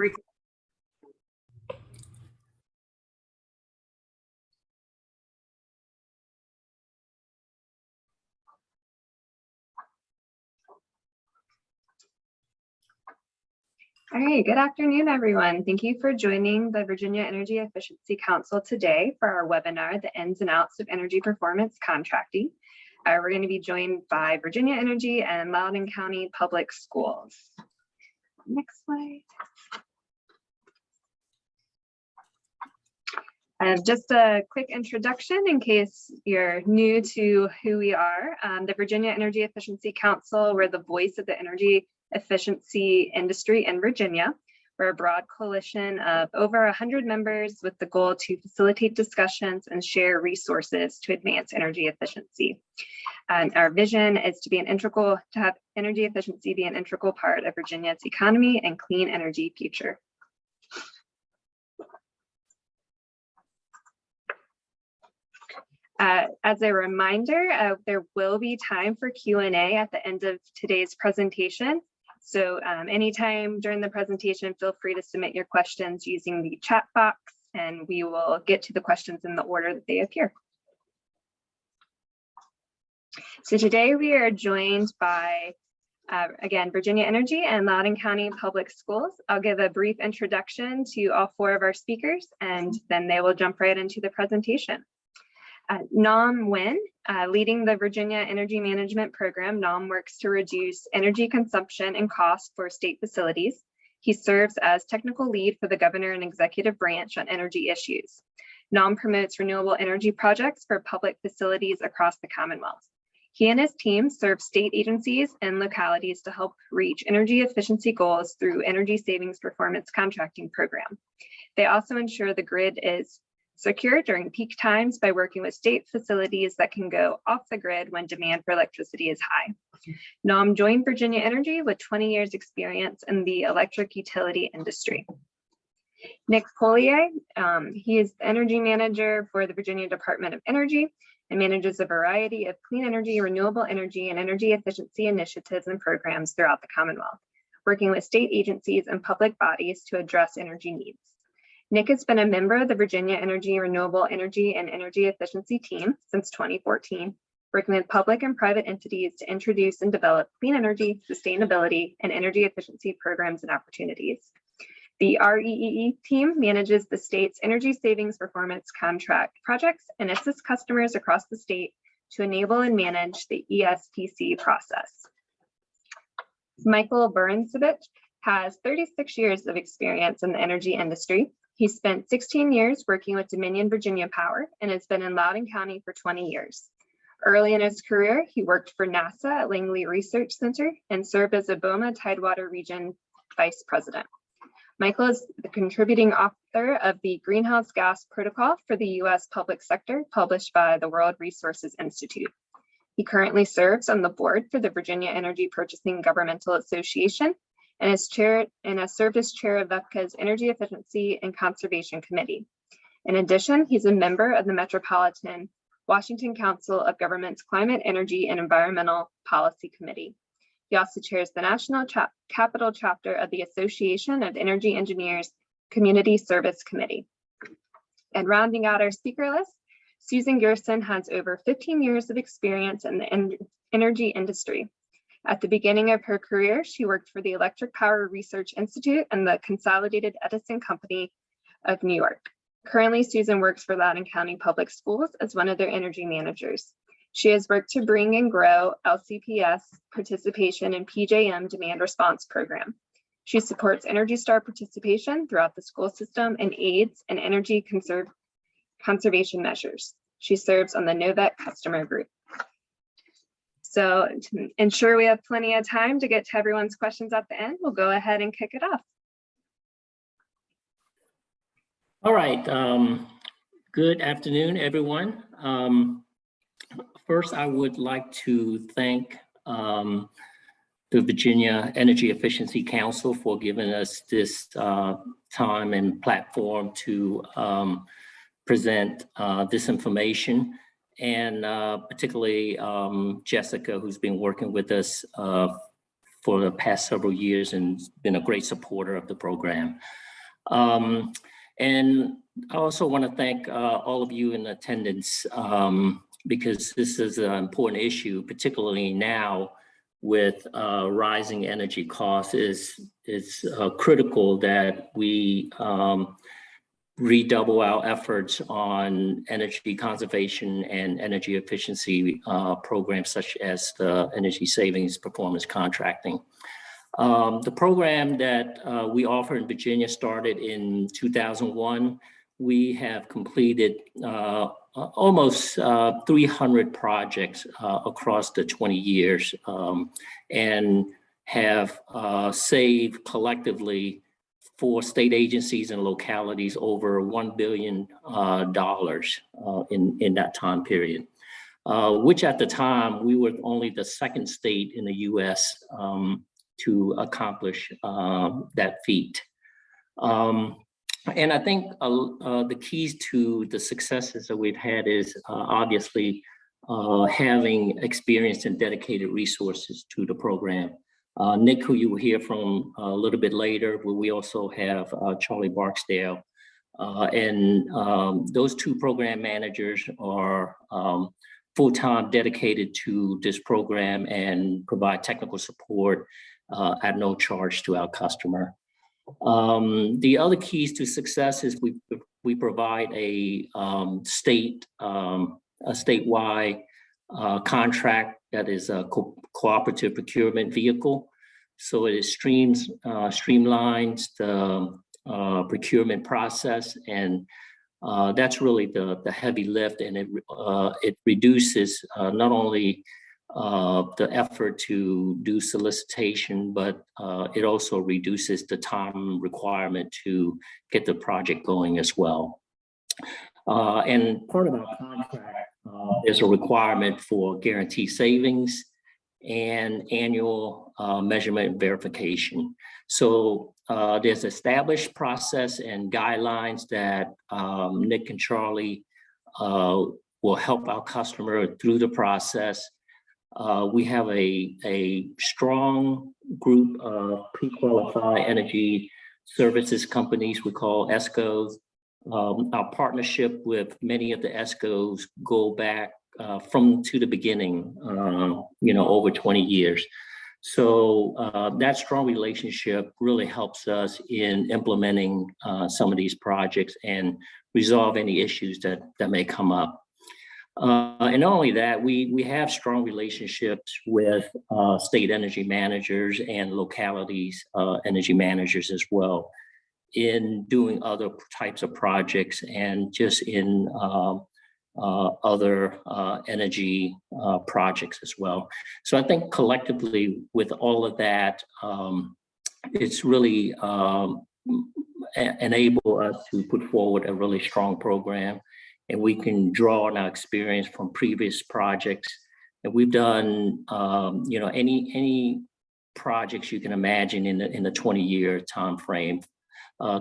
All right, good afternoon, everyone. Thank you for joining the Virginia Energy Efficiency Council today for our webinar, The Ins and Outs of Energy Performance Contracting. We're going to be joined by Virginia Energy and Loudoun County Public Schools. Next slide. Just a quick introduction in case you're new to who we are. The Virginia Energy Efficiency Council, we're the voice of the energy efficiency industry in Virginia. We're a broad coalition of over 100 members with the goal to facilitate discussions and share resources to advance energy efficiency. And our vision is to have energy efficiency be an integral part of Virginia's economy and clean energy future. As a reminder, there will be time for Q&A at the end of today's presentation. So anytime during the presentation, feel free to submit your questions using the chat box, and we will get to the questions in the order that they appear. So today we are joined by, again, Virginia Energy and Loudoun County Public Schools. I'll give a brief introduction to all four of our speakers, and then they will jump right into the presentation. Nam Nguyen, leading the Virginia Energy Management Program. Nam works to reduce energy consumption and cost for state facilities. He serves as technical lead for the governor and executive branch on energy issues. Nam promotes renewable energy projects for public facilities across the Commonwealth. He and his team serve state agencies and localities to help reach energy efficiency goals through energy savings performance contracting program. They also ensure the grid is secure during peak times by working with state facilities that can go off the grid when demand for electricity is high. Nam joined Virginia Energy with 20 years experience in the electric utility industry. Nick Collier, he is the energy manager for the Virginia Department of Energy and manages a variety of clean energy, renewable energy, and energy efficiency initiatives and programs throughout the Commonwealth, working with state agencies and public bodies to address energy needs. Nick has been a member of the Virginia Energy, Renewable Energy, and Energy Efficiency team since 2014, working with public and private entities to introduce and develop clean energy, sustainability, and energy efficiency programs and opportunities. The REEE team manages the state's energy savings performance contract projects and assists customers across the state to enable and manage the ESPC process. Michael Burinsevich has 36 years of experience in the energy industry. He spent 16 years working with Dominion Virginia Power and has been in Loudoun County for 20 years. Early in his career, he worked for NASA at Langley Research Center and served as a BOMA Tidewater Region Vice President. Michael is the contributing author of the Greenhouse Gas Protocol for the U.S. Public Sector, published by the World Resources Institute. He currently serves on the board for the Virginia Energy Purchasing Governmental Association and has served as chair of VEPCA's Energy Efficiency and Conservation Committee. In addition, he's a member of the Metropolitan Washington Council of Governments Climate, Energy, and Environmental Policy Committee. He also chairs the National Capital Chapter of the Association of Energy Engineers Community Service Committee. And rounding out our speaker list, Susan Gerson has over 15 years of experience in the energy industry. At the beginning of her career, she worked for the Electric Power Research Institute and the Consolidated Edison Company of New York. Currently, Susan works for Loudoun County Public Schools as one of their energy managers. She has worked to bring and grow LCPS participation in PJM demand response program. She supports Energy Star participation throughout the school system and aids in energy conservation measures. She serves on the NOVEC customer group. So to ensure we have plenty of time to get to everyone's questions at the end, we'll go ahead and kick it off. All right, good afternoon, everyone. First, I would like to thank the Virginia Energy Efficiency Council for giving us this time and platform to present this information. And particularly Jessica, who's been working with us for the past several years and been a great supporter of the program. And I also want to thank all of you in attendance because this is an important issue, particularly now with rising energy costs. It's critical that we redouble our efforts on energy conservation and energy efficiency programs such as the energy savings performance contracting. The program that we offer in Virginia started in 2001. We have completed almost 300 projects across the 20 years and have saved collectively for state agencies and localities over $1 billion in that time period, which at the time we were only the second state in the US to accomplish that feat. And I think the keys to the successes that we've had is obviously having experienced and dedicated resources to the program. Nick, who you will hear from a little bit later, but we also have Charlie Barksdale. And those two program managers are full-time dedicated to this program and provide technical support at no charge to our customer. The other keys to success is we provide a statewide contract that is a cooperative procurement vehicle. So it streamlines the procurement process, and that's really the heavy lift, and it reduces not only the effort to do solicitation, but it also reduces the time requirement to get the project going as well. And part of our contract is a requirement for guaranteed savings and annual measurement and verification. So there's established process and guidelines that Nick and Charlie will help our customer through the process. We have a strong group of pre-qualified energy services companies we call ESCOs. Our partnership with many of the ESCOs go back to the beginning, over 20 years. So that strong relationship really helps us in implementing some of these projects and resolve any issues that may come up. And not only that, we have strong relationships with state energy managers and localities energy managers as well in doing other types of projects and just in other energy projects as well. So I think collectively with all of that, it's really enable us to put forward a really strong program, and we can draw on our experience from previous projects. And we've done, any projects you can imagine in the 20-year time frame,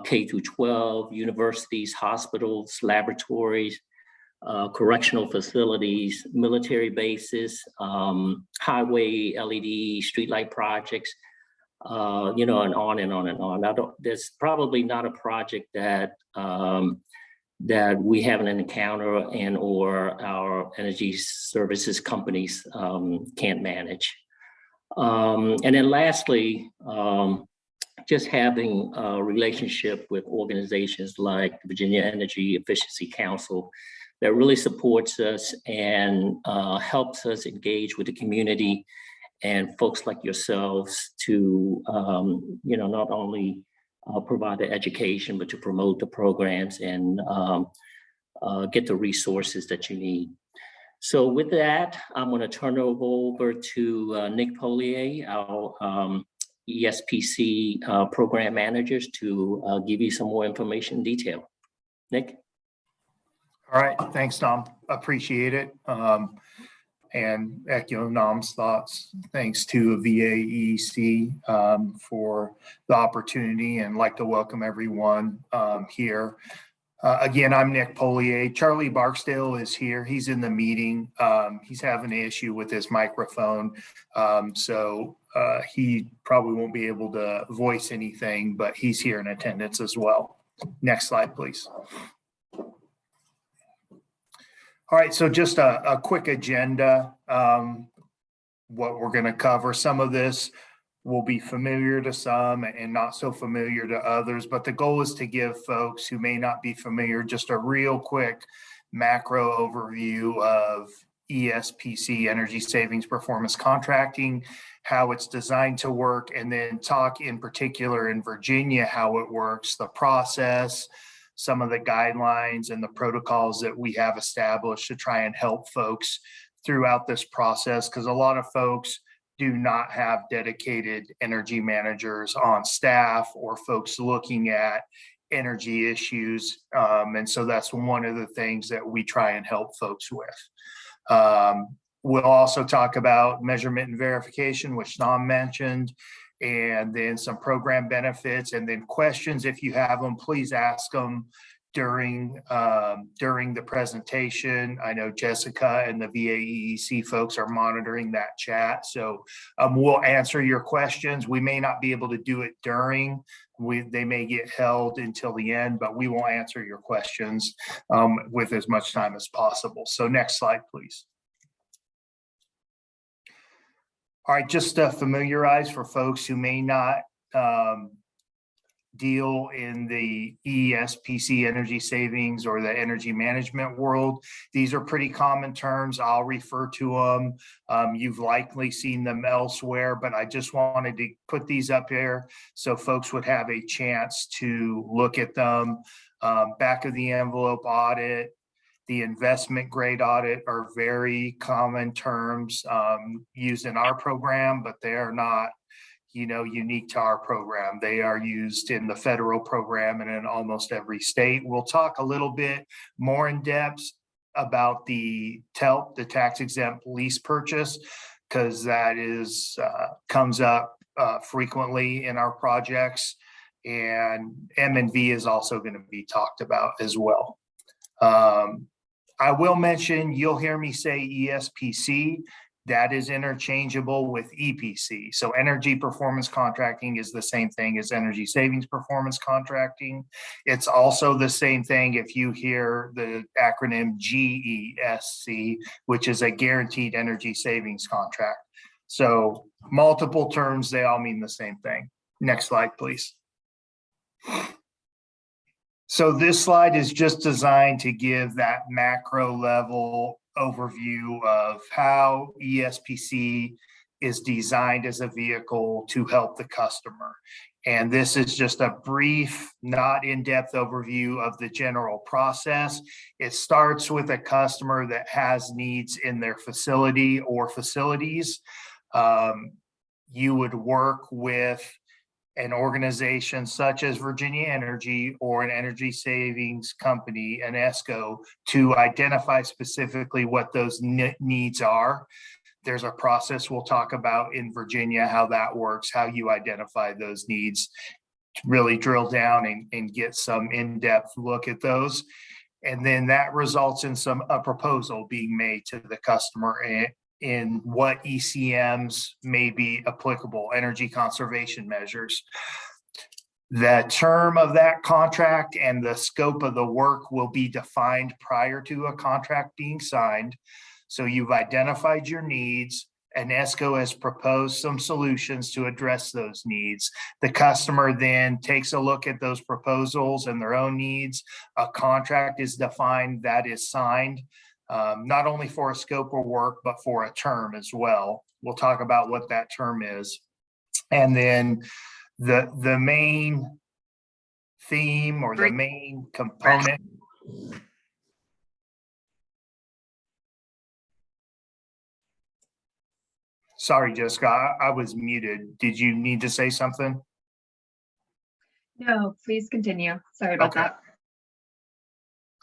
K through 12, universities, hospitals, laboratories, correctional facilities, military bases, highway LED streetlight projects, and on and on and on. There's probably not a project that we haven't encountered and or our energy services companies can't manage. And then lastly, just having a relationship with organizations like the Virginia Energy Efficiency Council that really supports us and helps us engage with the community and folks like yourselves to, not only provide the education, but to promote the programs and get the resources that you need. So with that, I'm going to turn it over to Nick Polier, our ESPC program managers, to give you some more information in detail. Nick? All right, thanks, Tom. Appreciate it. And echo Nam's thoughts. Thanks to VAEC for the opportunity, and like to welcome everyone here. Again, I'm Nick Polier. Charlie Barksdale is here. He's in the meeting. He's having an issue with his microphone. So he probably won't be able to voice anything, but he's here in attendance as well. Next slide, please. All right, so just a quick agenda. What we're going to cover. Some of this will be familiar to some and not so familiar to others, but the goal is to give folks who may not be familiar just a real quick macro overview of ESPC, Energy Savings Performance Contracting, how it's designed to work, and then talk in particular in Virginia how it works, the process, some of the guidelines and the protocols that we have established to try and help folks throughout this process, because a lot of folks do not have dedicated energy managers on staff or folks looking at energy issues. And so that's one of the things that we try and help folks with. We'll also talk about measurement and verification, which Nam mentioned, and then some program benefits, and then questions. If you have them, please ask them during the presentation. I know Jessica and the VAEEC folks are monitoring that chat, so we'll answer your questions. We may not be able to do it during, they may get held until the end, but we will answer your questions with as much time as possible. So next slide, please. All right, just to familiarize for folks who may not deal in the ESPC, energy savings, or the energy management world. These are pretty common terms. I'll refer to them. You've likely seen them elsewhere, but I just wanted to put these up here so folks would have a chance to look at them. Back of the envelope audit, the investment grade audit are very common terms used in our program, but they are not unique to our program. They are used in the federal program and in almost every state. We'll talk a little bit more in depth about the TELP, the tax exempt lease purchase, because that is comes up frequently in our projects, and M&V is also going to be talked about as well. I will mention, you'll hear me say ESPC. That is interchangeable with EPC. So energy performance contracting is the same thing as energy savings performance contracting. It's also the same thing if you hear the acronym GESC, which is a guaranteed energy savings contract. So multiple terms, they all mean the same thing. Next slide, please. So this slide is just designed to give that macro level overview of how ESPC is designed as a vehicle to help the customer. And this is just a brief, not in-depth overview of the general process. It starts with a customer that has needs in their facility or facilities. You would work with an organization such as Virginia Energy or an energy savings company, an ESCO, to identify specifically what those needs are. There's a process we'll talk about in Virginia, how that works, how you identify those needs, to really drill down and get some in-depth look at those. And then that results in a proposal being made to the customer in what ECMs may be applicable, energy conservation measures. The term of that contract and the scope of the work will be defined prior to a contract being signed. So you've identified your needs, and ESCO has proposed some solutions to address those needs. The customer then takes a look at those proposals and their own needs. A contract is defined that is signed. Not only for a scope of work, but for a term as well. We'll talk about what that term is. And then the main theme or the main component. Sorry, Jessica, I was muted. Did you need to say something? No, please continue. Sorry about that.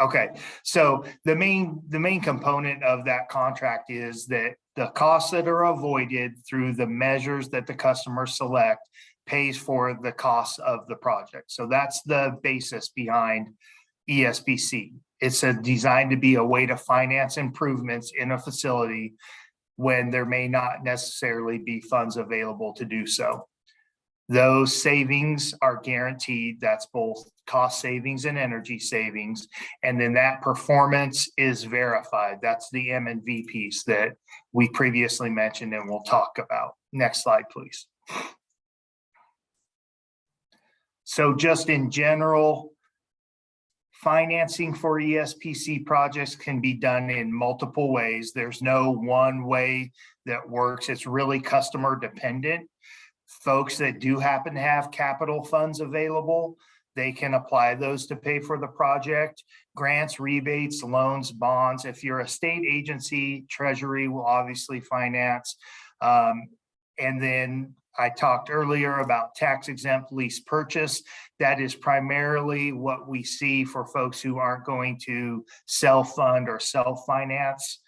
Okay, so the main component of that contract is that the costs that are avoided through the measures that the customer select pays for the costs of the project. So that's the basis behind ESPC. It's designed to be a way to finance improvements in a facility when there may not necessarily be funds available to do so. Those savings are guaranteed. That's both cost savings and energy savings. And then that performance is verified. That's the M&V piece that we previously mentioned and we'll talk about. Next slide, please. So just in general, financing for ESPC projects can be done in multiple ways. There's no one way that works. It's really customer dependent. Folks that do happen to have capital funds available, they can apply those to pay for the project. Grants, rebates, loans, bonds. If you're a state agency, Treasury will obviously finance. And then I talked earlier about tax exempt lease purchase. That is primarily what we see for folks who aren't going to self-fund or self-finance.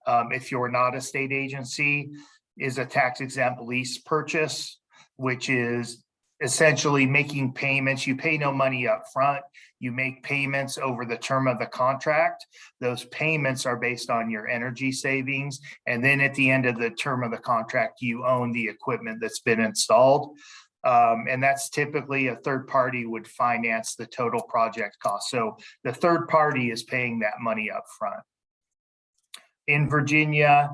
If you're not a state agency, is a tax exempt lease purchase, which is essentially making payments. You pay no money up front. You make payments over the term of the contract. Those payments are based on your energy savings. And then at the end of the term of the contract, you own the equipment that's been installed. And that's typically a third party would finance the total project cost. So the third party is paying that money up front. In Virginia,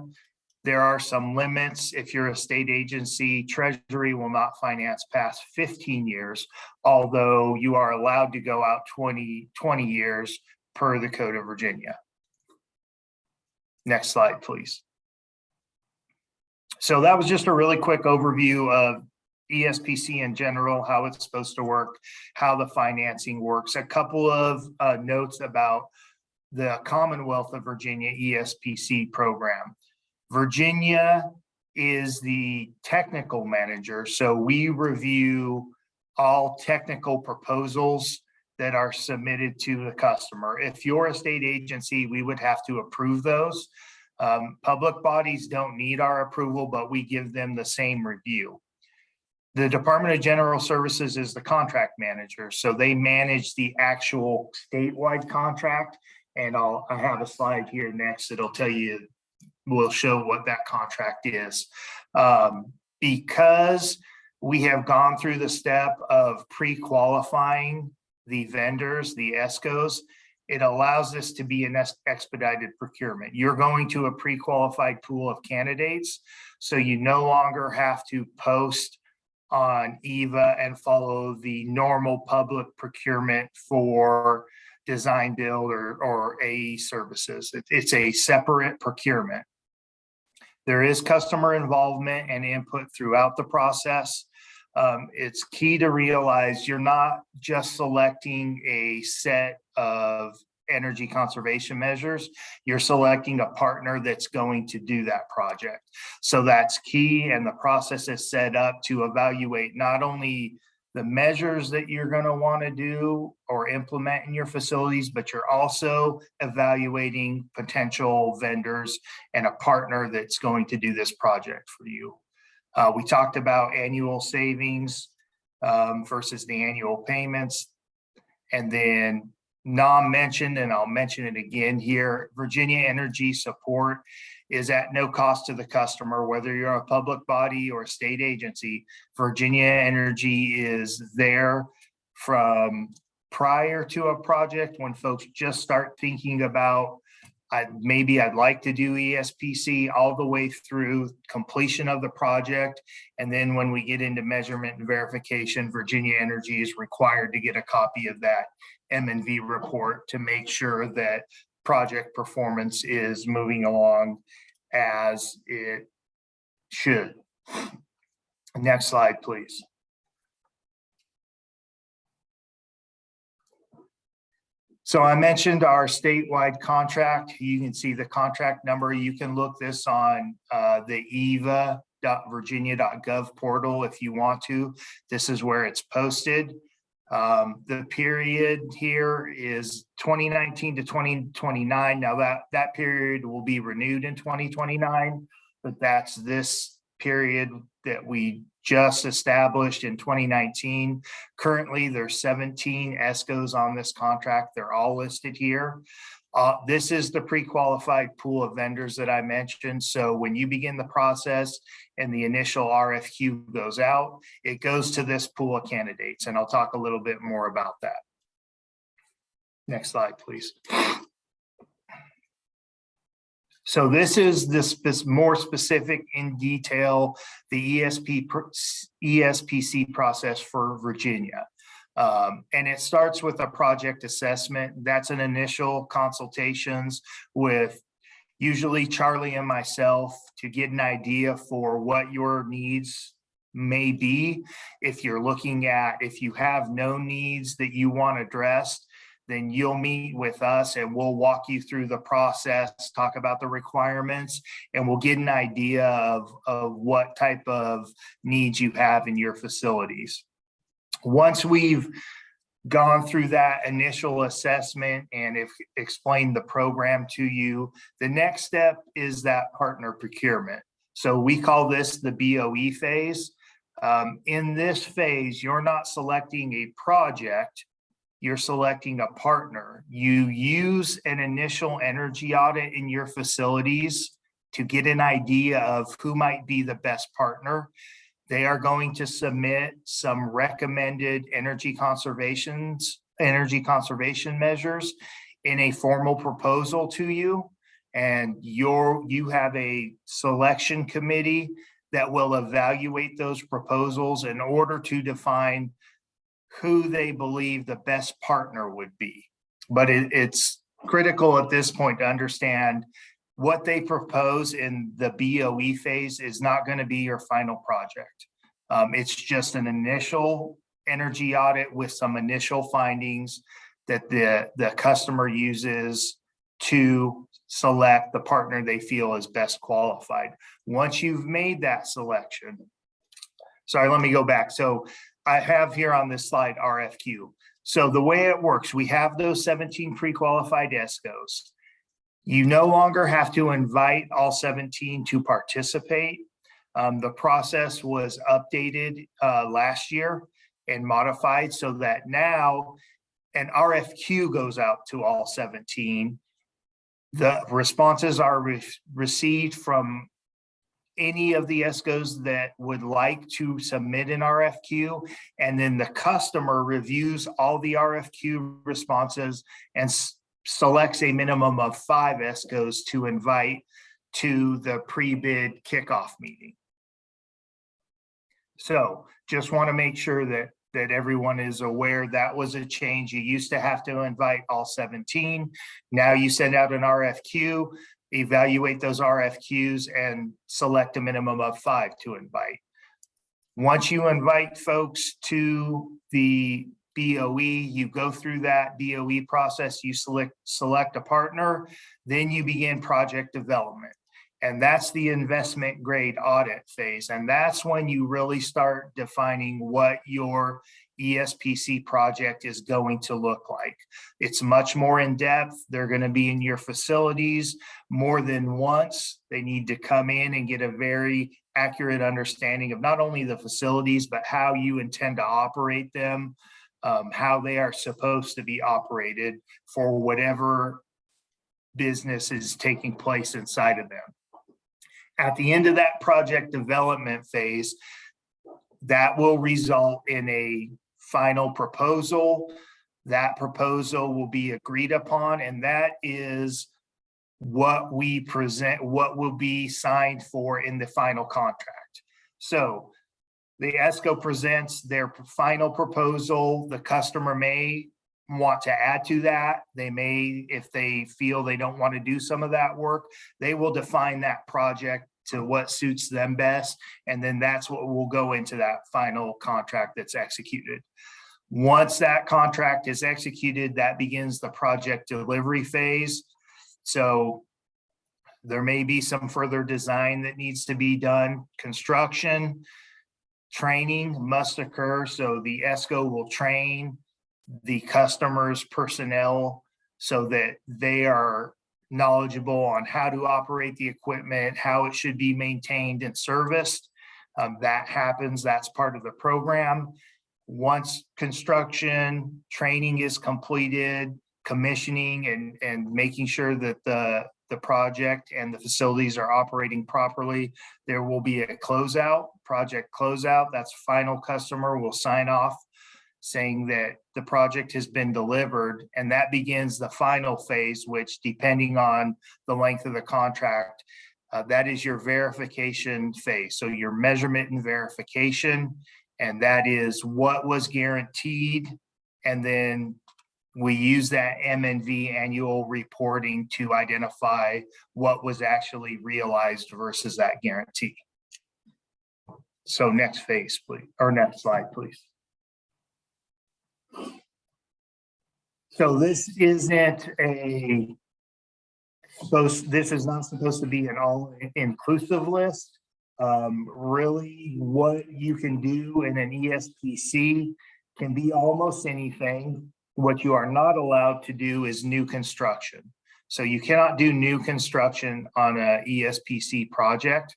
there are some limits. If you're a state agency, Treasury will not finance past 15 years, although you are allowed to go out 20 years per the Code of Virginia. Next slide, please. So that was just a really quick overview of ESPC in general, how it's supposed to work, how the financing works. A couple of notes about the Commonwealth of Virginia ESPC program. Virginia is the technical manager, so we review all technical proposals that are submitted to the customer. If you're a state agency, we would have to approve those. Public bodies don't need our approval, but we give them the same review. The Department of General Services is the contract manager, so they manage the actual statewide contract. And I have a slide here next that'll tell you, will show what that contract is. Because we have gone through the step of pre-qualifying the vendors, the ESCOs, it allows this to be an expedited procurement. You're going to a pre-qualified pool of candidates, so you no longer have to post on EVA and follow the normal public procurement for design build or AE services. It's a separate procurement. There is customer involvement and input throughout the process. It's key to realize you're not just selecting a set of energy conservation measures, you're selecting a partner that's going to do that project. So that's key, and the process is set up to evaluate not only the measures that you're going to want to do or implement in your facilities, but you're also evaluating potential vendors and a partner that's going to do this project for you. We talked about annual savings versus the annual payments. And then mentioned, and I'll mention it again here, Virginia Energy support is at no cost to the customer, whether you're a public body or a state agency. Virginia Energy is there from prior to a project when folks just start thinking about, maybe I'd like to do ESPC, all the way through completion of the project. And then when we get into measurement and verification, Virginia Energy is required to get a copy of that M&V report to make sure that project performance is moving along as it should. Next slide, please. So I mentioned our statewide contract. You can see the contract number. You can look this on the eva.virginia.gov portal if you want to. This is where it's posted. The period here is 2019 to 2029. Now that period will be renewed in 2029, but that's this period that we just established in 2019. Currently, there's 17 ESCOs on this contract. They're all listed here. This is the pre-qualified pool of vendors that I mentioned. So when you begin the process and the initial RFQ goes out, it goes to this pool of candidates, and I'll talk a little bit more about that. Next slide, please. So this is this more specific in detail, the ESPC process for Virginia. And it starts with a project assessment. That's an initial consultations with usually Charlie and myself to get an idea for what your needs may be. If you're looking at, if you have no needs that you want addressed, then you'll meet with us and we'll walk you through the process, talk about the requirements, and we'll get an idea of what type of needs you have in your facilities. Once we've gone through that initial assessment and explained the program to you, the next step is that partner procurement. So we call this the BOE phase. In this phase, you're not selecting a project, you're selecting a partner. You use an initial energy audit in your facilities to get an idea of who might be the best partner. They are going to submit some recommended energy conservation measures in a formal proposal to you. And you have a selection committee that will evaluate those proposals in order to define who they believe the best partner would be. But it's critical at this point to understand what they propose in the BOE phase is not going to be your final project. It's just an initial energy audit with some initial findings that the customer uses to select the partner they feel is best qualified. Once you've made that selection, sorry, let me go back. So I have here on this slide RFQ. So the way it works, we have those 17 pre-qualified ESCOs. You no longer have to invite all 17 to participate. The process was updated last year and modified so that now an RFQ goes out to all 17. The responses are received from any of the ESCOs that would like to submit an RFQ, and then the customer reviews all the RFQ responses and selects a minimum of 5 ESCOs to invite to the pre-bid kickoff meeting. So just want to make sure that everyone is aware that was a change. You used to have to invite all 17. Now you send out an RFQ, evaluate those RFQs, and select a minimum of 5 to invite. Once you invite folks to the BOE, you go through that BOE process, you select a partner, then you begin project development. And that's the investment grade audit phase. And that's when you really start defining what your ESPC project is going to look like. It's much more in depth. They're going to be in your facilities more than once. They need to come in and get a very accurate understanding of not only the facilities, but how you intend to operate them, how they are supposed to be operated for whatever business is taking place inside of them. At the end of that project development phase, that will result in a final proposal. That proposal will be agreed upon, and that is what we present, what will be signed for in the final contract. So the ESCO presents their final proposal. The customer may want to add to that. They may, if they feel they don't want to do some of that work, they will define that project to what suits them best. And then that's what will go into that final contract that's executed. Once that contract is executed, that begins the project delivery phase. So there may be some further design that needs to be done. Construction, training must occur. So the ESCO will train the customer's personnel so that they are knowledgeable on how to operate the equipment, how it should be maintained and serviced. That happens, that's part of the program. Once construction, training is completed, commissioning and making sure that the project and the facilities are operating properly, there will be a closeout, project closeout. That's final customer will sign off saying that the project has been delivered, and that begins the final phase, which depending on the length of the contract, that is your verification phase. So your measurement and verification, and that is what was guaranteed. And then we use that MNV annual reporting to identify what was actually realized versus that guarantee. So next phase, please, or next slide, please. So this isn't this is not supposed to be an all-inclusive list. Really, what you can do in an ESPC can be almost anything. What you are not allowed to do is new construction. So you cannot do new construction on a ESPC project.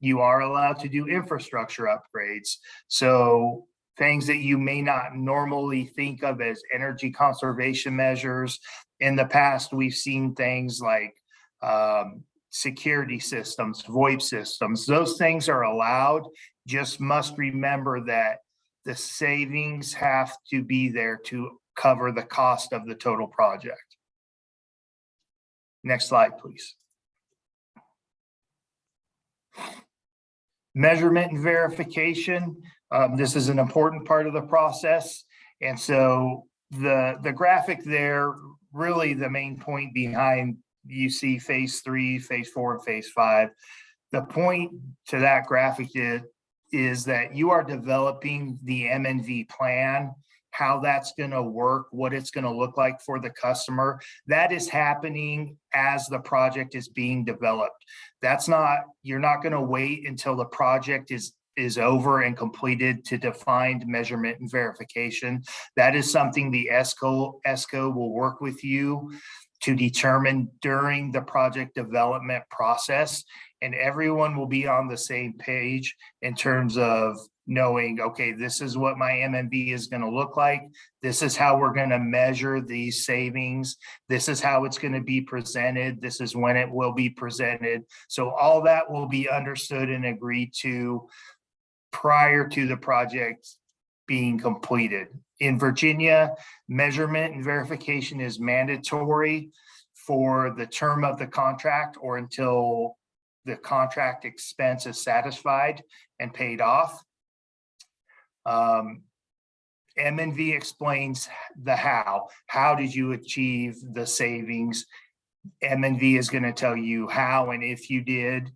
You are allowed to do infrastructure upgrades. So things that you may not normally think of as energy conservation measures. In the past, we've seen things like security systems, VoIP systems. Those things are allowed. Just must remember that the savings have to be there to cover the cost of the total project. Next slide, please. Measurement and verification. This is an important part of the process. And so the graphic there, really the main point behind, you see phase 3, phase 4, and phase 5. The point to that graphic is that you are developing the MNV plan, how that's going to work, what it's going to look like for the customer. That is happening as the project is being developed. You're not going to wait until the project is over and completed to define measurement and verification. That is something the ESCO will work with you to determine during the project development process. And everyone will be on the same page in terms of knowing, okay, this is what my MNV is going to look like. This is how we're going to measure these savings. This is how it's going to be presented. This is when it will be presented. So all that will be understood and agreed to prior to the project being completed. In Virginia, measurement and verification is mandatory for the term of the contract or until the contract expense is satisfied and paid off. MNV explains the how. How did you achieve the savings? MNV is going to tell you how and if you did.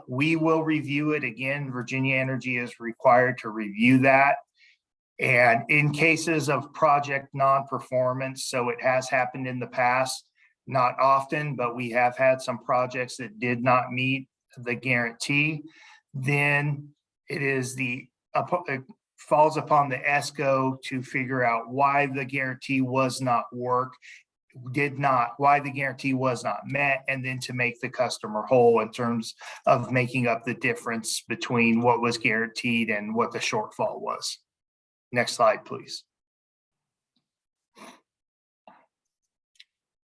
We will review it again. Virginia Energy is required to review that. And in cases of project non-performance, so it has happened in the past, not often, but we have had some projects that did not meet the guarantee, then it falls upon the ESCO to figure out why the guarantee was not why the guarantee was not met, and then to make the customer whole in terms of making up the difference between what was guaranteed and what the shortfall was. Next slide, please.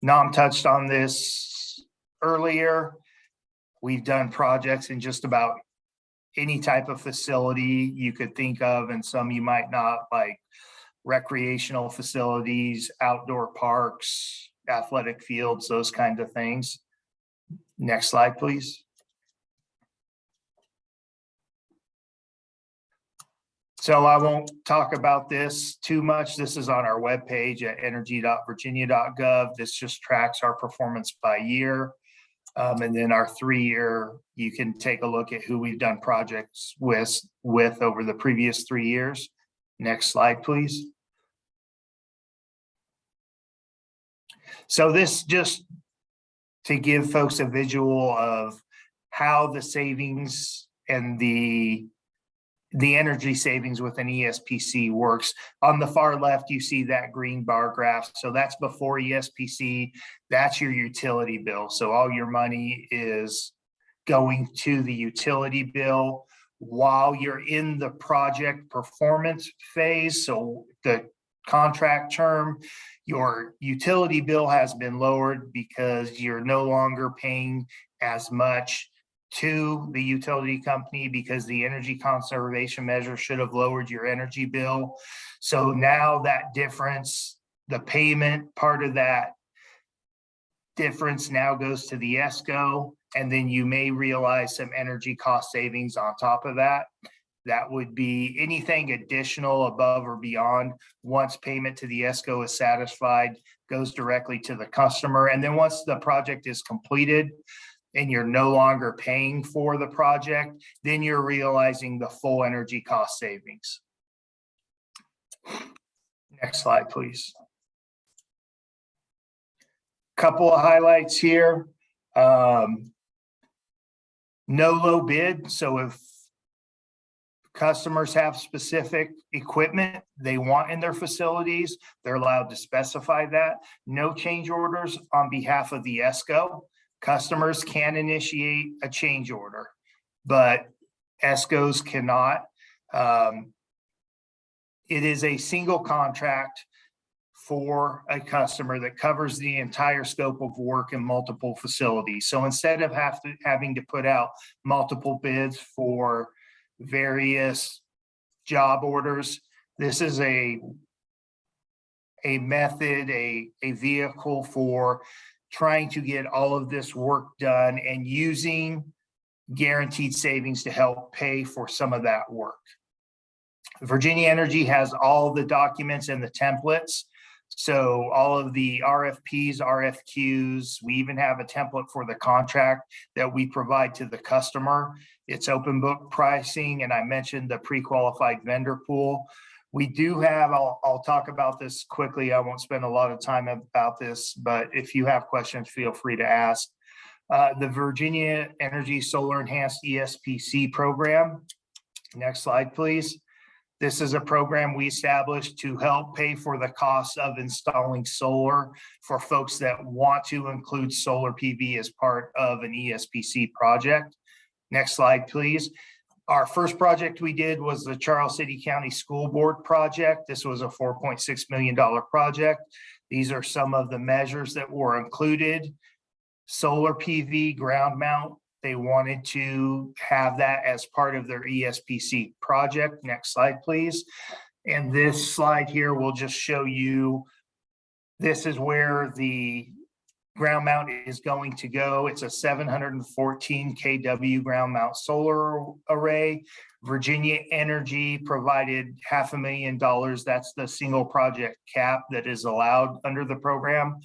Nam touched on this earlier. We've done projects in just about any type of facility you could think of, and some you might not, like recreational facilities, outdoor parks, athletic fields, those kinds of things. Next slide, please. So I won't talk about this too much. This is on our webpage at energy.virginia.gov. This just tracks our performance by year. And then our 3-year, you can take a look at who we've done projects with over the previous 3 years. Next slide, please. So this just to give folks a visual of how the savings and the the energy savings with an ESPC works. On the far left, you see that green bar graph. So that's before ESPC. That's your utility bill. So all your money is going to the utility bill while you're in the project performance phase. So the contract term, your utility bill has been lowered because you're no longer paying as much to the utility company because the energy conservation measure should have lowered your energy bill. So now that difference, the payment part of that difference now goes to the ESCO, and then you may realize some energy cost savings on top of that. That would be anything additional above or beyond. Once payment to the ESCO is satisfied, goes directly to the customer. And then once the project is completed and you're no longer paying for the project, then you're realizing the full energy cost savings. Next slide, please. Couple of highlights here. No low bid. So if customers have specific equipment they want in their facilities, they're allowed to specify that. No change orders on behalf of the ESCO. Customers can initiate a change order, but ESCOs cannot. It is a single contract for a customer that covers the entire scope of work in multiple facilities. So instead of having to put out multiple bids for various job orders, this is a method, a vehicle for trying to get all of this work done and using guaranteed savings to help pay for some of that work. Virginia Energy has all the documents and the templates. So all of the RFPs, RFQs, we even have a template for the contract that we provide to the customer. It's open book pricing, and I mentioned the pre-qualified vendor pool. We do have, I'll talk about this quickly. I won't spend a lot of time about this, but if you have questions, feel free to ask. The Virginia Energy Solar Enhanced ESPC program. Next slide, please. This is a program we established to help pay for the cost of installing solar for folks that want to include solar PV as part of an ESPC project. Next slide, please. Our first project we did was the Charles City County School Board project. This was a $4.6 million project. These are some of the measures that were included. Solar PV ground mount. They wanted to have that as part of their ESPC project. Next slide, please. And this slide here will just show you, this is where the ground mount is going to go. It's a 714 kW ground mount solar array. Virginia Energy provided $500,000. That's the single project cap that is allowed under the program.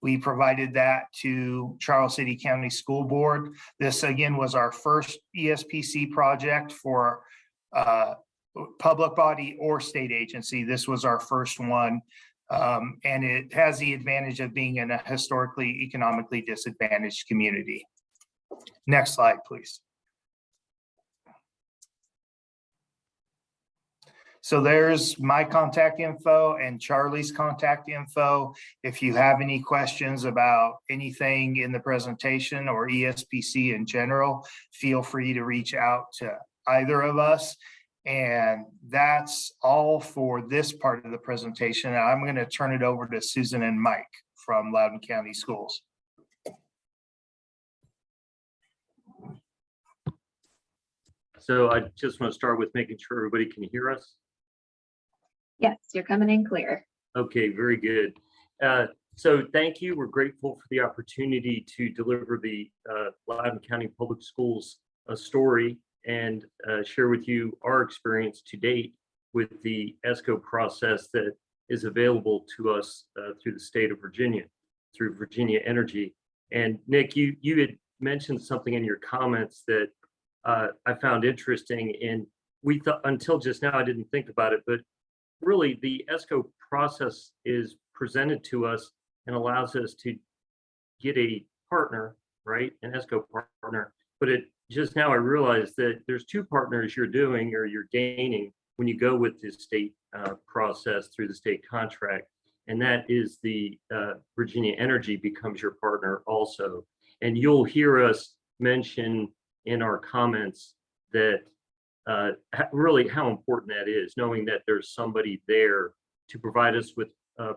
We provided that to Charles City County School Board. This again was our first ESPC project for public body or state agency. This was our first one. And it has the advantage of being in a historically economically disadvantaged community. Next slide, please. So there's my contact info and Charlie's contact info. If you have any questions about anything in the presentation or ESPC in general, feel free to reach out to either of us. And that's all for this part of the presentation. And I'm going to turn it over to Susan and Mike from Loudoun County Schools. So I just want to start with making sure everybody can hear us. Yes, you're coming in clear. Okay, very good. So thank you. We're grateful for the opportunity to deliver the Loudoun County Public Schools story and share with you our experience to date with the ESCO process that is available to us through the state of Virginia, through Virginia Energy. And Nick, you had mentioned something in your comments that I found interesting, and we thought until just now I didn't think about it, but really the ESCO process is presented to us and allows us to get a partner, right? An ESCO partner, but it just now I realized that there's two partners you're doing or you're gaining when you go with this state process through the state contract. And that is the Virginia Energy becomes your partner also. And you'll hear us mention in our comments that really how important that is, knowing that there's somebody there to provide us with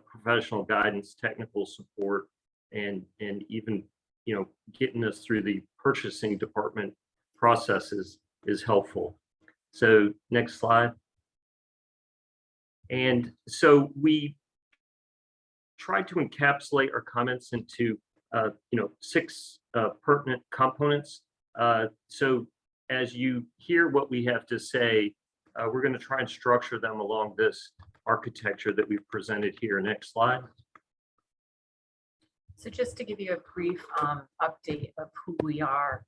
professional guidance, technical support, and even, you know, getting us through the purchasing department processes is helpful. So next slide. And so we tried to encapsulate our comments into, 6 pertinent components. So as you hear what we have to say, we're going to try and structure them along this architecture that we've presented here. Next slide. So just to give you a brief update of who we are,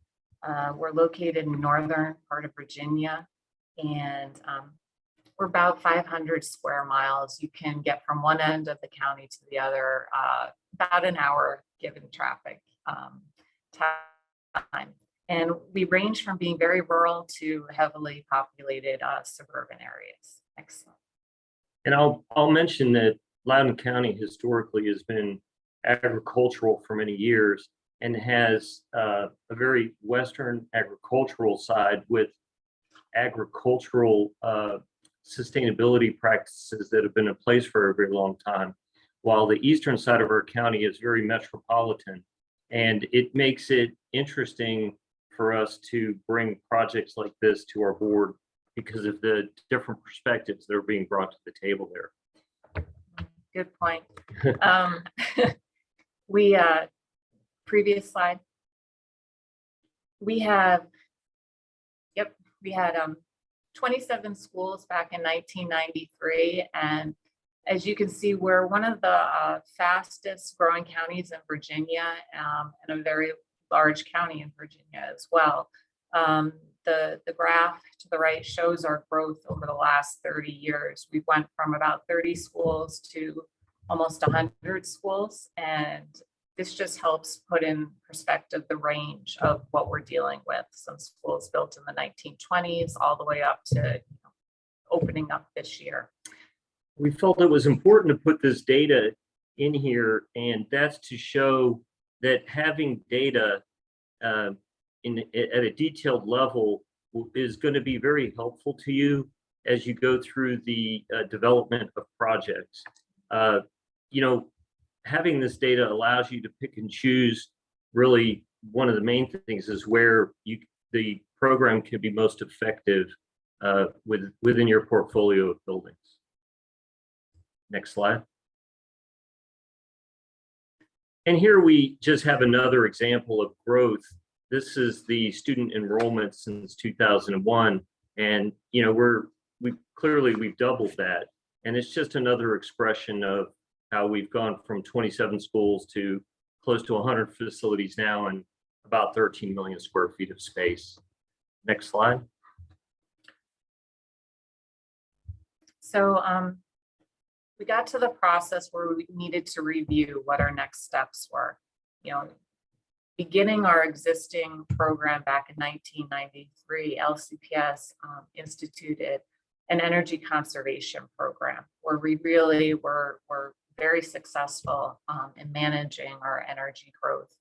we're located in northern part of Virginia, and we're about 500 square miles. You can get from one end of the county to the other about an hour given traffic time. And we range from being very rural to heavily populated suburban areas. Next slide. And I'll mention that Loudoun County historically has been agricultural for many years and has a very Western agricultural side with agricultural sustainability practices that have been in place for a very long time, while the eastern side of our county is very metropolitan. And it makes it interesting for us to bring projects like this to our board because of the different perspectives that are being brought to the table there. Good point. Previous slide. We had 27 schools back in 1993. And as you can see, we're one of the fastest growing counties in Virginia, and a very large county in Virginia as well. The graph to the right shows our growth over the last 30 years. We went from about 30 schools to almost 100 schools. And this just helps put in perspective the range of what we're dealing with. Some schools built in the 1920s all the way up to opening up this year. We felt it was important to put this data in here, and that's to show that having data at a detailed level is going to be very helpful to you as you go through the development of projects. Having this data allows you to pick and choose. Really, one of the main things is where the program can be most effective within your portfolio of buildings. Next slide. And here we just have another example of growth. This is the student enrollment since 2001, and we've doubled that, and it's just another expression of how we've gone from 27 schools to close to 100 facilities now and about 13 million square feet of space. Next slide. So we got to the process where we needed to review what our next steps were. Beginning our existing program back in 1993, LCPS instituted an energy conservation program where we really were very successful in managing our energy growth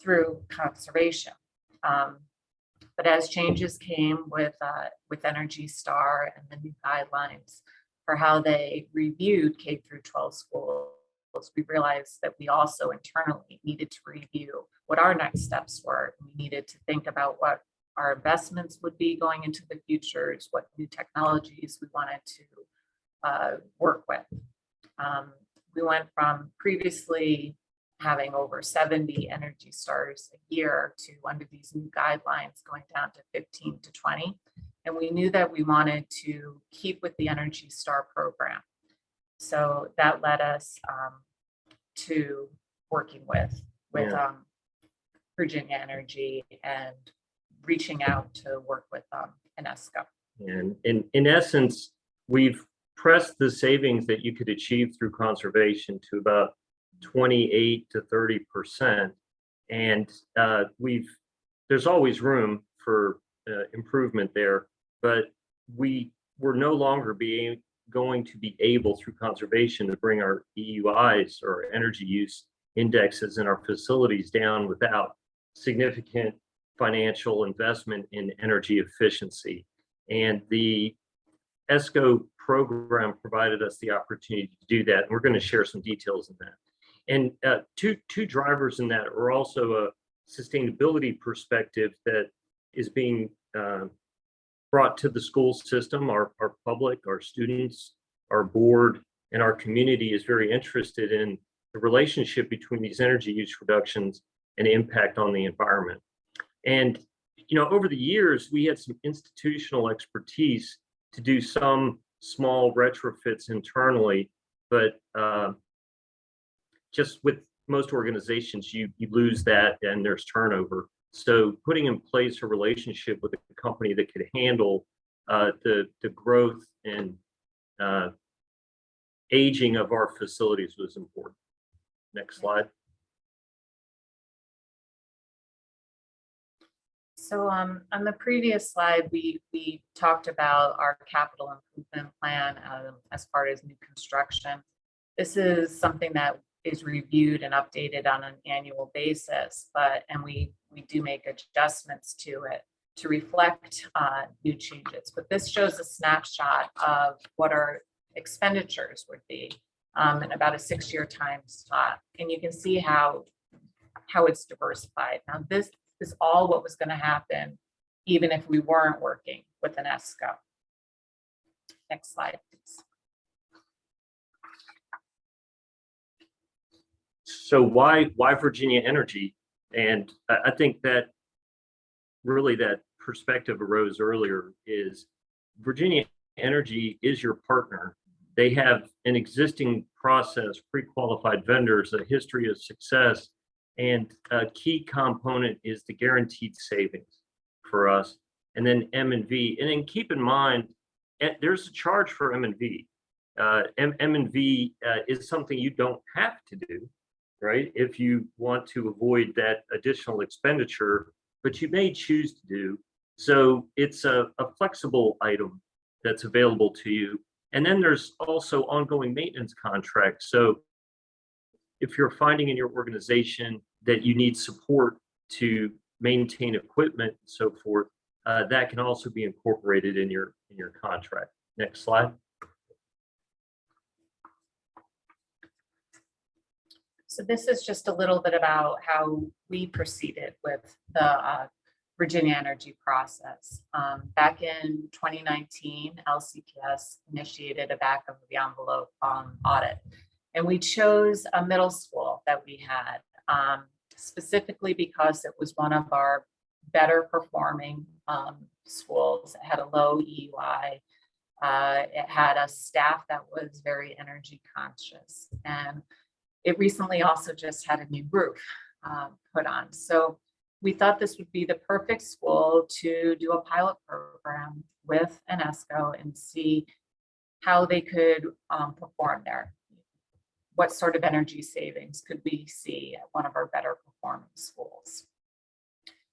through conservation. But as changes came with Energy Star and the new guidelines for how they reviewed K through 12 schools, we realized that we also internally needed to review what our next steps were. We needed to think about what our investments would be going into the futures, what new technologies we wanted to work with. We went from previously having over 70 Energy Stars a year to, under these new guidelines, going down to 15 to 20. And we knew that we wanted to keep with the Energy Star program. So that led us to working with Virginia Energy and reaching out to work with UNESCO. And in essence, we've pressed the savings that you could achieve through conservation to about 28 to 30%. And there's always room for improvement there, but we were no longer going to be able through conservation to bring our EUIs or energy use indexes in our facilities down without significant financial investment in energy efficiency. And the ESCO program provided us the opportunity to do that. And we're going to share some details in that. And two drivers in that are also a sustainability perspective that is being brought to the school system. Our public, our students, our board, and our community is very interested in the relationship between these energy use reductions and impact on the environment. And, over the years, we had some institutional expertise to do some small retrofits internally, but just with most organizations, you lose that and there's turnover. So putting in place a relationship with a company that could handle the growth and aging of our facilities was important. Next slide. So on the previous slide, we talked about our capital improvement plan as part of new construction. This is something that is reviewed and updated on an annual basis, and we do make adjustments to it to reflect new changes. But this shows a snapshot of what our expenditures would be in about a 6-year time slot, and you can see how it's diversified. Now, this is all what was going to happen even if we weren't working with an ESCO. Next slide, please. So why Virginia Energy? And I think that really that perspective arose earlier is Virginia Energy is your partner. They have an existing process, pre-qualified vendors, a history of success, and a key component is the guaranteed savings for us. And then M&V. And then keep in mind, there's a charge for M&V. M&V is something you don't have to do, right? If you want to avoid that additional expenditure, but you may choose to do. So it's a flexible item that's available to you. And then there's also ongoing maintenance contracts. So if you're finding in your organization that you need support to maintain equipment and so forth, that can also be incorporated in your contract. Next slide. So this is just a little bit about how we proceeded with the Virginia Energy process. Back in 2019, LCPS initiated a back of the envelope audit. And we chose a middle school that we had, specifically because it was one of our better performing schools. It had a low EUI. It had a staff that was very energy conscious. And it recently also just had a new roof put on. So we thought this would be the perfect school to do a pilot program with an ESCO and see how they could perform there. What sort of energy savings could we see at one of our better performing schools?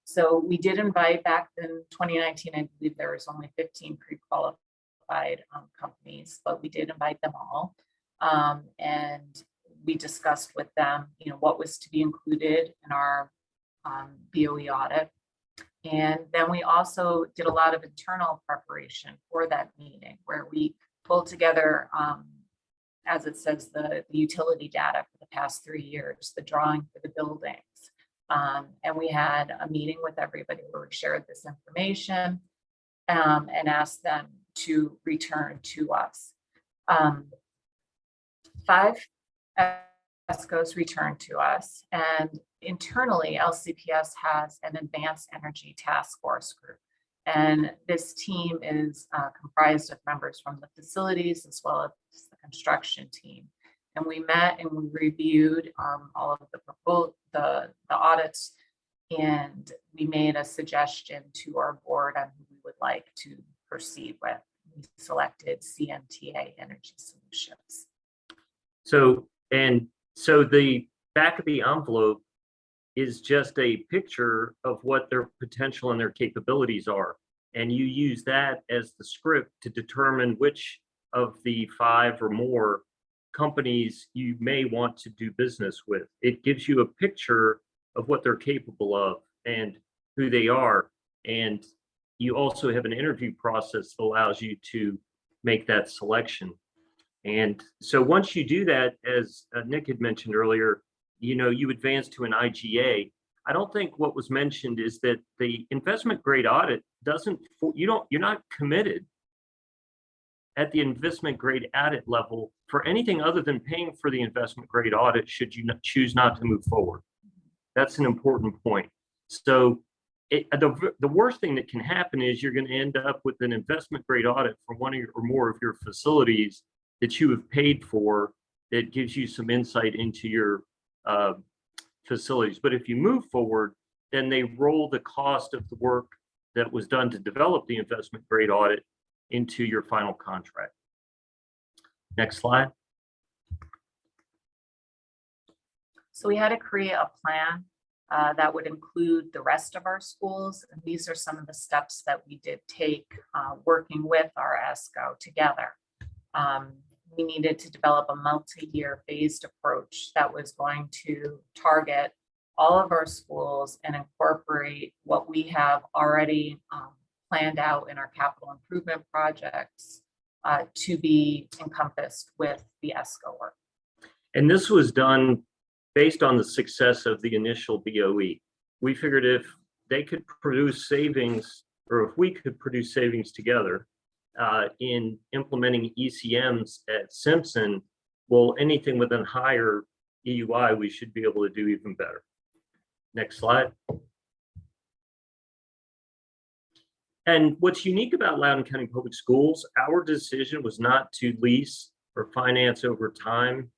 So we did invite, back in 2019, I believe there was only 15 pre-qualified companies, but we did invite them all. And we discussed with them, what was to be included in our BOE audit. And then we also did a lot of internal preparation for that meeting where we pulled together, as it says, the utility data for the past 3 years, the drawing for the buildings. And we had a meeting with everybody where we shared this information and asked them to return to us. 5 ESCOs returned to us, and internally LCPS has an advanced energy task force group. And this team is comprised of members from the facilities as well as the construction team. And we met and we reviewed all of the audits, and we made a suggestion to our board on who we would like to proceed with. We selected CMTA Energy Solutions. So the back of the envelope is just a picture of what their potential and their capabilities are. And you use that as the script to determine which of the 5 or more companies you may want to do business with. It gives you a picture of what they're capable of and who they are. And you also have an interview process that allows you to make that selection. And so once you do that, as Nick had mentioned earlier, you advance to an IGA. I don't think what was mentioned is that the investment grade audit you're not committed at the investment grade audit level for anything other than paying for the investment grade audit should you choose not to move forward. That's an important point. So the worst thing that can happen is you're going to end up with an investment grade audit for one or more of your facilities that you have paid for that gives you some insight into your facilities. But if you move forward, then they roll the cost of the work that was done to develop the investment grade audit into your final contract. Next slide. So we had to create a plan that would include the rest of our schools. And these are some of the steps that we did take working with our ESCO together. We needed to develop a multi-year phased approach that was going to target all of our schools and incorporate what we have already planned out in our capital improvement projects to be encompassed with the ESCO work. And this was done based on the success of the initial BOE. We figured if they could produce savings, or if we could produce savings together in implementing ECMs at Simpson, well, anything with a higher EUI, we should be able to do even better. Next slide. And what's unique about Loudoun County Public Schools, our decision was not to lease or finance over time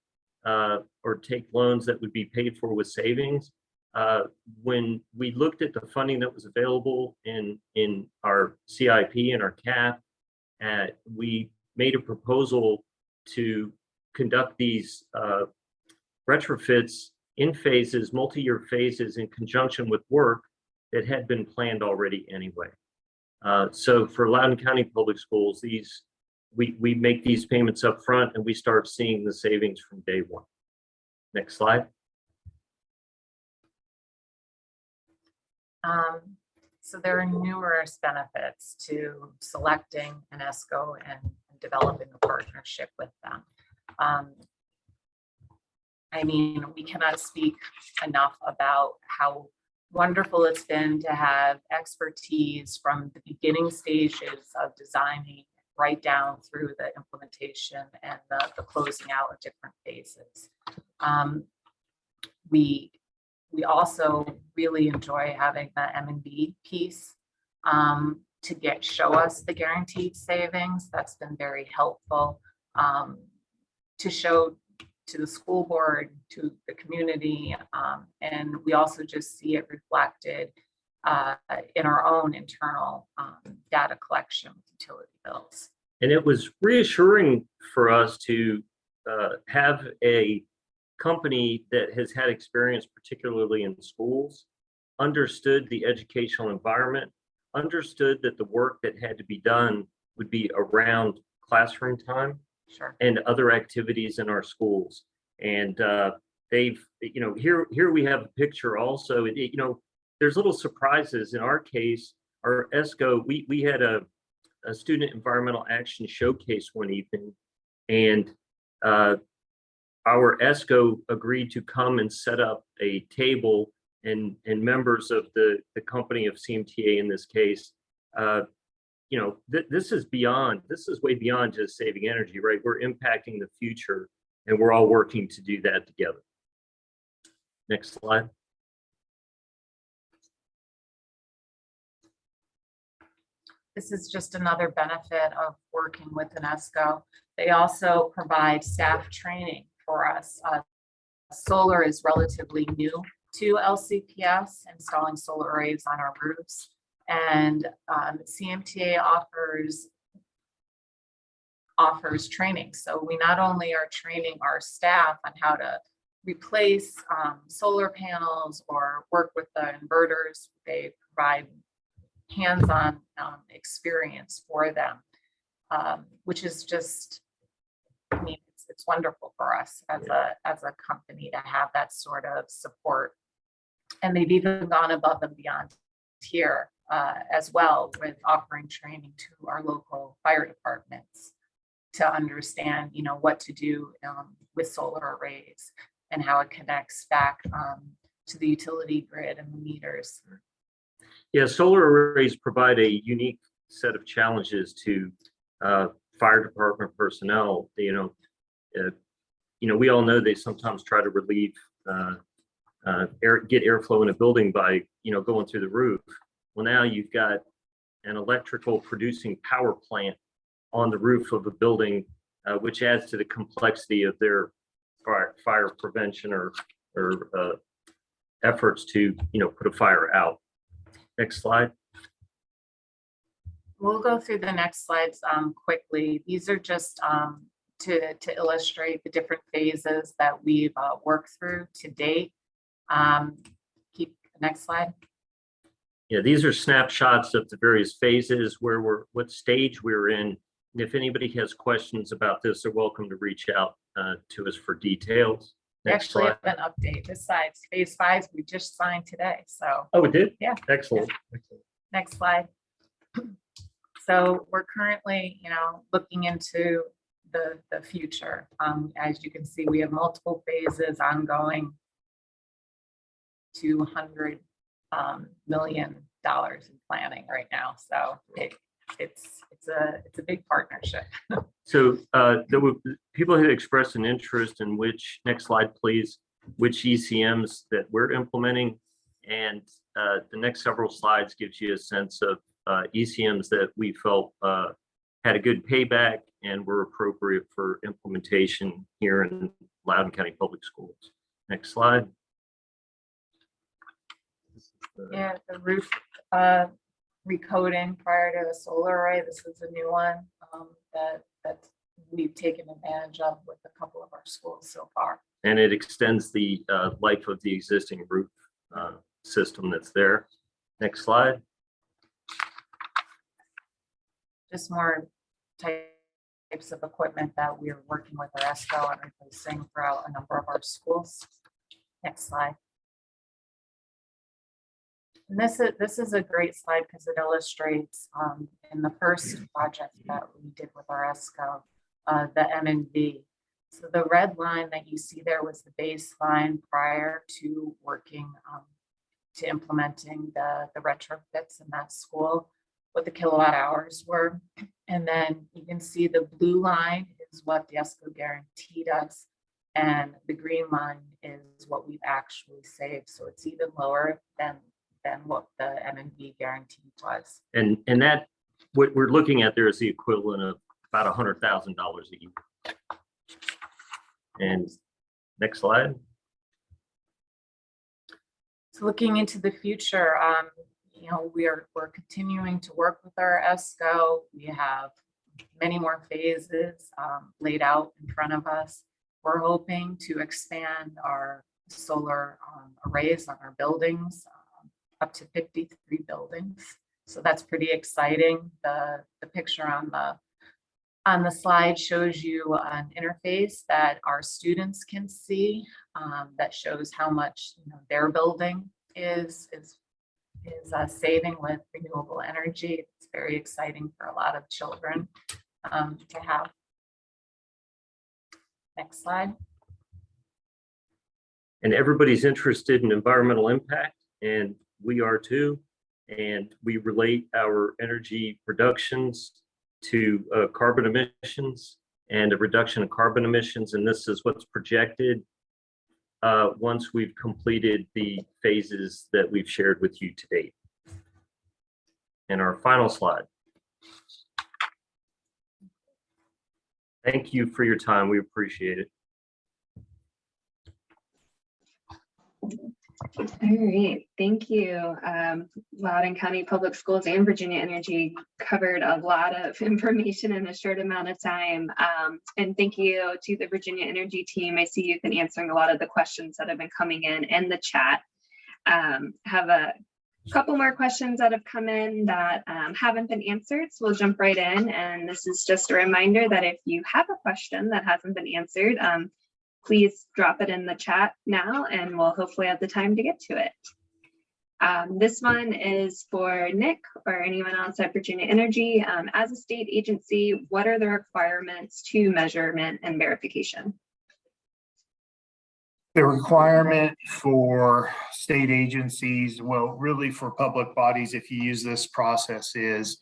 or take loans that would be paid for with savings. When we looked at the funding that was available in our CIP and our CAP, we made a proposal to conduct these retrofits in phases, multi-year phases, in conjunction with work that had been planned already anyway. So for Loudoun County Public Schools, we make these payments up front and we start seeing the savings from day one. Next slide. So there are numerous benefits to selecting an ESCO and developing a partnership with them. I mean, we cannot speak enough about how wonderful it's been to have expertise from the beginning stages of designing right down through the implementation and the closing out of different phases. We also really enjoy having the M&B piece to show us the guaranteed savings. That's been very helpful to show to the school board, to the community, and we also just see it reflected in our own internal data collection with utility bills. And it was reassuring for us to have a company that has had experience, particularly in schools, understood the educational environment, understood that the work that had to be done would be around classroom time. Sure. And other activities in our schools. And they've, here we have a picture also, there's little surprises. In our case, our ESCO, we had a student environmental action showcase one evening, and our ESCO agreed to come and set up a table, and members of the company of CMTA in this case, this is way beyond just saving energy, right? We're impacting the future, and we're all working to do that together. Next slide. This is just another benefit of working with an ESCO. They also provide staff training for us. Solar is relatively new to LCPS, installing solar arrays on our roofs. And CMTA offers training. So we not only are training our staff on how to replace solar panels or work with the inverters. They provide hands-on experience for them, which is just, I mean, it's wonderful for us as a company to have that sort of support. And they've even gone above and beyond here as well, with offering training to our local fire departments to understand, you know, what to do with solar arrays and how it connects back to the utility grid and the meters. Yeah, solar arrays provide a unique set of challenges to fire department personnel. We all know they sometimes try to relieve get airflow in a building by going through the roof. Well, now you've got an electrical producing power plant on the roof of a building, which adds to the complexity of their fire prevention or efforts to put a fire out. Next slide. We'll go through the next slides quickly. These are just to illustrate the different phases that we've worked through to date. Keep the next slide. Yeah, these are snapshots of the various phases, what stage we're in. And if anybody has questions about this, they're welcome to reach out to us for details. We Next actually slide. have an update. This side, phase 5, we just signed today. So Oh, it did? Yeah. Excellent. Excellent. next slide. So we're currently, looking into the future. As you can see, we have multiple phases ongoing, $200 million in planning right now. So it's a big partnership. So people had expressed an interest in next slide, please, which ECMs that we're implementing. And the next several slides gives you a sense of ECMs that we felt had a good payback and were appropriate for implementation here in Loudoun County Public Schools. Next slide. Yeah, the roof recoding prior to a solar array. This is a new one that we've taken advantage of with a couple of our schools so far. And it extends the life of the existing roof system that's there. Next slide. Just more types of equipment that we're working with our ESCO and replacing throughout a number of our schools. Next slide. And this is a great slide because it illustrates in the first project that we did with our ESCO, the M&V. So the red line that you see there was the baseline prior to working to implementing the retrofits in that school, what the kilowatt hours were. And then you can see the blue line is what the ESCO guaranteed us, and the green line is what we've actually saved. So it's even lower than what the M&V guarantee was. And that what we're looking at there is the equivalent of about $100,000 a year. And next slide. So looking into the future, we're continuing to work with our ESCO. We have many more phases laid out in front of us. We're hoping to expand our solar arrays on our buildings up to 53 buildings. So that's pretty exciting. The picture on the slide shows you an interface that our students can see that shows how much their building is saving with renewable energy. It's very exciting for a lot of children to have. Next slide. And everybody's interested in environmental impact, and we are too. And we relate our energy reductions to carbon emissions and a reduction of carbon emissions. And this is what's projected once we've completed the phases that we've shared with you to date. And our final slide. Thank you for your time. We appreciate it. All right, thank you. Loudoun County Public Schools and Virginia Energy covered a lot of information in a short amount of time. And thank you to the Virginia Energy team. I see you've been answering a lot of the questions that have been coming in the chat. Have a couple more questions that have come in that haven't been answered, so we'll jump right in. And this is just a reminder that if you have a question that hasn't been answered, please drop it in the chat now and we'll hopefully have the time to get to it. This one is for Nick or anyone else at Virginia Energy. As a state agency, what are the requirements to measurement and verification? The requirement for state agencies, well, really for public bodies, if you use this process, is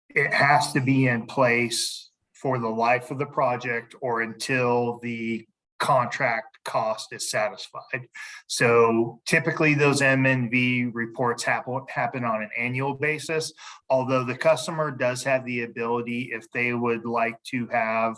it has to be in place for the life of the project or until the contract cost is satisfied. So typically those MNV reports happen on an annual basis, although the customer does have the ability, if they would like to have,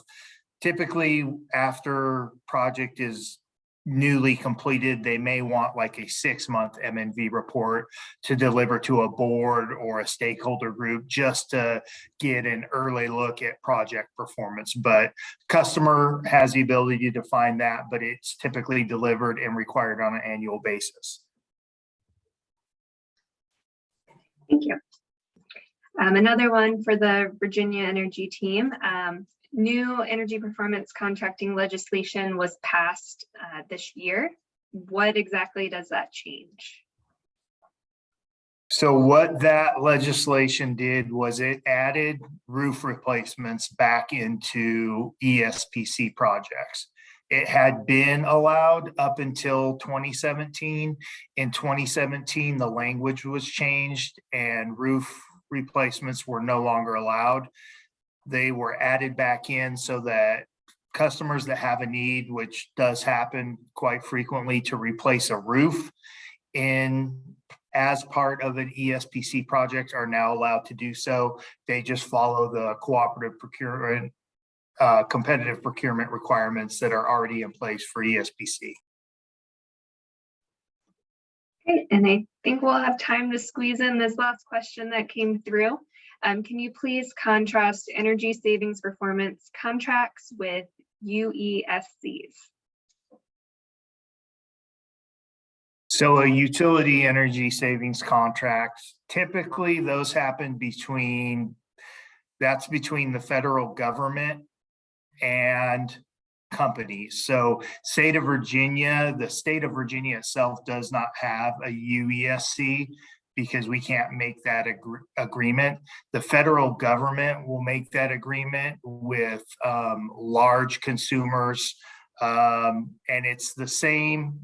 typically after project is newly completed, they may want like a 6-month MNV report to deliver to a board or a stakeholder group just to get an early look at project performance. But customer has the ability to define that, but it's typically delivered and required on an annual basis. Thank you. Another one for the Virginia Energy team. New energy performance contracting legislation was passed this year. What exactly does that change? So what that legislation did was it added roof replacements back into ESPC projects. It had been allowed up until 2017. In 2017, the language was changed and roof replacements were no longer allowed. They were added back in so that customers that have a need, which does happen quite frequently, to replace a roof as part of an ESPC project are now allowed to do so. They just follow the cooperative procurement, competitive procurement requirements that are already in place for ESPC. Okay, and I think we'll have time to squeeze in this last question that came through. Can you please contrast energy savings performance contracts with UESCs? So a utility energy savings contract, typically those happen between the federal government and companies. So the state of Virginia itself does not have a UESC because we can't make that agreement. The federal government will make that agreement with large consumers, and it's the same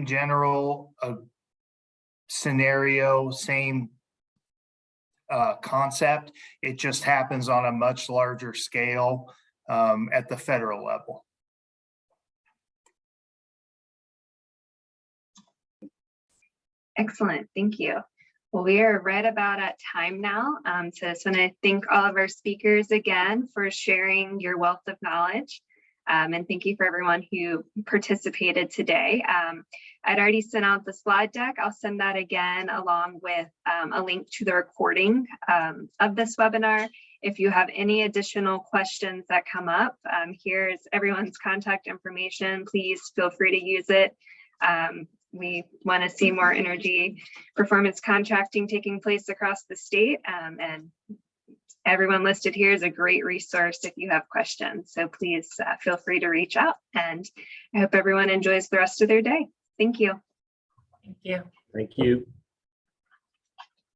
general scenario, same concept. It just happens on a much larger scale at the federal level. Excellent, thank you. Well, we are right about at time now. So I just want to thank all of our speakers again for sharing your wealth of knowledge. And thank you for everyone who participated today. I'd already sent out the slide deck. I'll send that again along with a link to the recording of this webinar. If you have any additional questions that come up, here's everyone's contact information. Please feel free to use it. We want to see more energy performance contracting taking place across the state, and everyone listed here is a great resource if you have questions. So please feel free to reach out, and I hope everyone enjoys the rest of their day. Thank you. Thank you. Thank you.